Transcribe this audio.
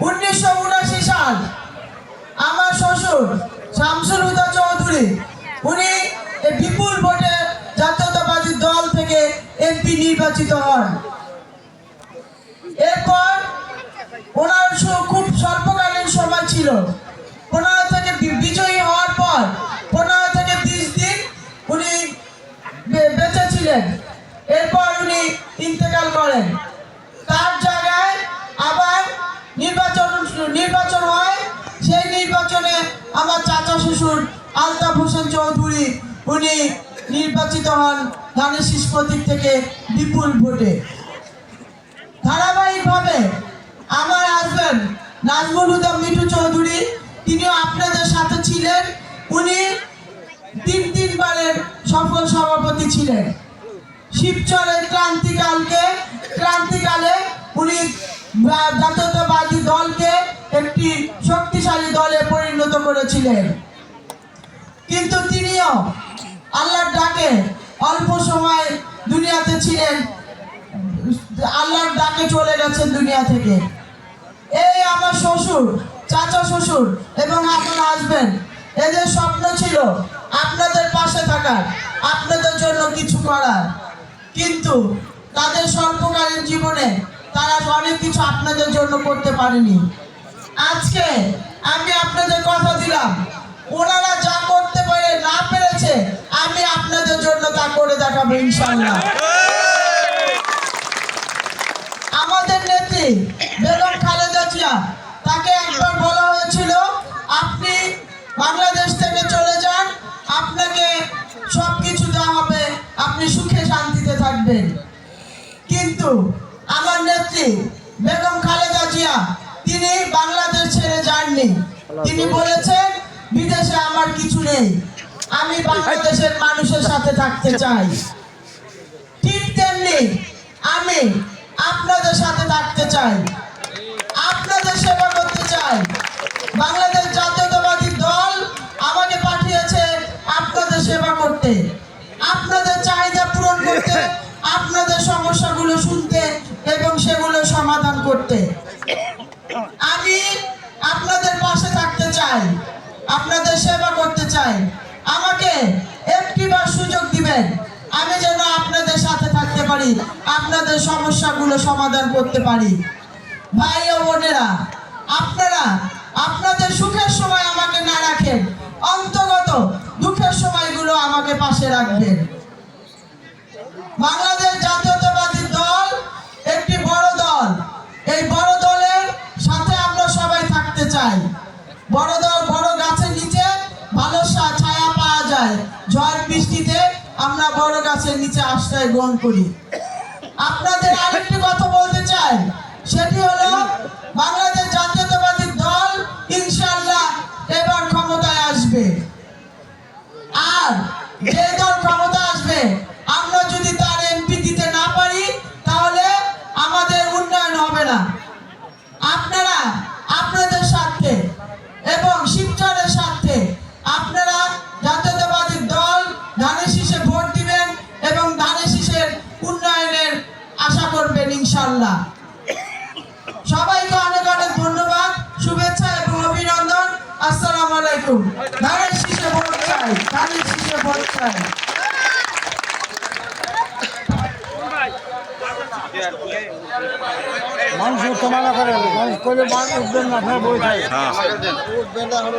1979 সাল আমার শ্বশুর শামসুল হুদা চৌধুরী উনি বিপুল ভোটে জাতীয়তাবাদী দল থেকে এমপি নির্বাচিত হন। এরপর ওনার খুব স্বল্পকালীন সময় ছিল। 15 থেকে বিজয়ী হওয়ার পর 15 থেকে 20 দিন উনি বেঁচে ছিলেন। এরপর উনি ইন্তেকাল করেন। তার জায়গায় আবার নির্বাচন হয়। সেই নির্বাচনে আমার চাচা শ্বশুর আলতাফ হোসেন চৌধুরী উনি নির্বাচিত হন ধানের শীষ প্রতীক থেকে বিপুল ভোটে। ধারাবাহিকভাবে আমার হাজবেন্ড নাজমুল হুদা মিঠু চৌধুরী তিনিও আপনাদের সাথে ছিলেন। উনি তিনবারের সফল সভাপতি ছিলেন। শিবচরের ক্রান্তিকালে উনি জাতীয়তাবাদী দলকে একটি শক্তিশালী দলে পরিণত করেছিলেন। কিন্তু তিনিও আল্লাহর ডাকে অল্প সময় দুনিয়াতে ছিলেন, আল্লাহর ডাকে চলে গেছেন দুনিয়া থেকে। এই আমার শ্বশুর, চাচা শ্বশুর এবং আমার হাজবেন্ড, এদের স্বপ্ন ছিল আপনাদের পাশে থাকার, আপনাদের জন্য কিছু করার। কিন্তু তাদের স্বল্পকালীন জীবনে তারা অনেক কিছু আপনাদের জন্য করতে পারেনি। আজকে আমি আপনাদের কথা দিলাম, ওনারা যা করতে পারে না পেরেছে আমি আপনাদের জন্য তা করে দেখাবো ইনশাআল্লাহ। আমাদের নেত্রী বেগম খালেদা জিয়া, তাকে একবার বলা হয়েছিল আপনি বাংলাদেশ থেকে চলে যান, আপনাকে সবকিছু দেওয়া হবে, আপনি সুখে শান্তিতে থাকবেন। কিন্তু আমার নেত্রী বেগম খালেদা জিয়া তিনি বাংলাদেশ ছেড়ে যাননি। তিনি বলেছেন বিদেশে আমার কিছু নেই, আমি বাংলাদেশের মানুষের সাথে থাকতে চাই। ঠিক তেমনি আমি আপনাদের সাথে থাকতে চাই, আপনাদের সেবা করতে চাই। বাংলাদেশ জাতীয়তাবাদী দল আমাকে পাঠিয়েছে আপনাদের সেবা করতে, আপনাদের চাহিদা পূরণ করতে, আপনাদের সমস্যাগুলো শুনতে এবং সেগুলো সমাধান করতে। আমি আপনাদের পাশে থাকতে চাই, আপনাদের সেবা করতে চাই। আমাকে একটিবার সুযোগ দিবেন, আমি যেন আপনাদের সাথে থাকতে পারি, আপনাদের সমস্যাগুলো সমাধান করতে পারি। ভাই ও বোনেরা, আপনারা আপনাদের সুখের সময় আমাকে না রাখেন, অন্তত দুঃখের সময়গুলো আমাকে পাশে রাখবেন। বাংলাদেশ জাতীয়তাবাদী দল একটি বড় দল। এই বড় দলের সাথে আমরা সবাই থাকতে চাই। বড় দল, বড় গাছের নিচে ভালো ছায়া পাওয়া যায়। ঝড় বৃষ্টিতে আমরা বড় গাছের নিচে আশ্রয় গ্রহণ করি। আপনাদের আরেকটি কথা বলতে চাই, সেটি হলো বাংলাদেশ জাতীয়তাবাদী দল ইনশাআল্লাহ এবার ক্ষমতায় আসবে। আর যে দল ক্ষমতা আসবে, আমরা যদি তার এমপি দিতে না পারি তাহলে আমাদের উন্নয়ন হবে না। আপনারা আপনাদের স্বার্থে এবং শিবচরের স্বার্থে আপনারা জাতীয়তাবাদী দল ধানের শীষে ভোট দিবেন এবং ধানের শীষের উন্নয়নের আশা করবেন ইনশাআল্লাহ। সবাইকে অনেক অনেক ধন্যবাদ, শুভেচ্ছা এবং অভিনন্দন। আসসালামু আলাইকুম। ধানের শীষে ভোট চাই, ধানের শীষে ভোট চাই। মানুষ উঠতে মানা করে, মানুষ করলে মানুষ উঠবেন না, আপনার বই থাকে উঠবেন না হলো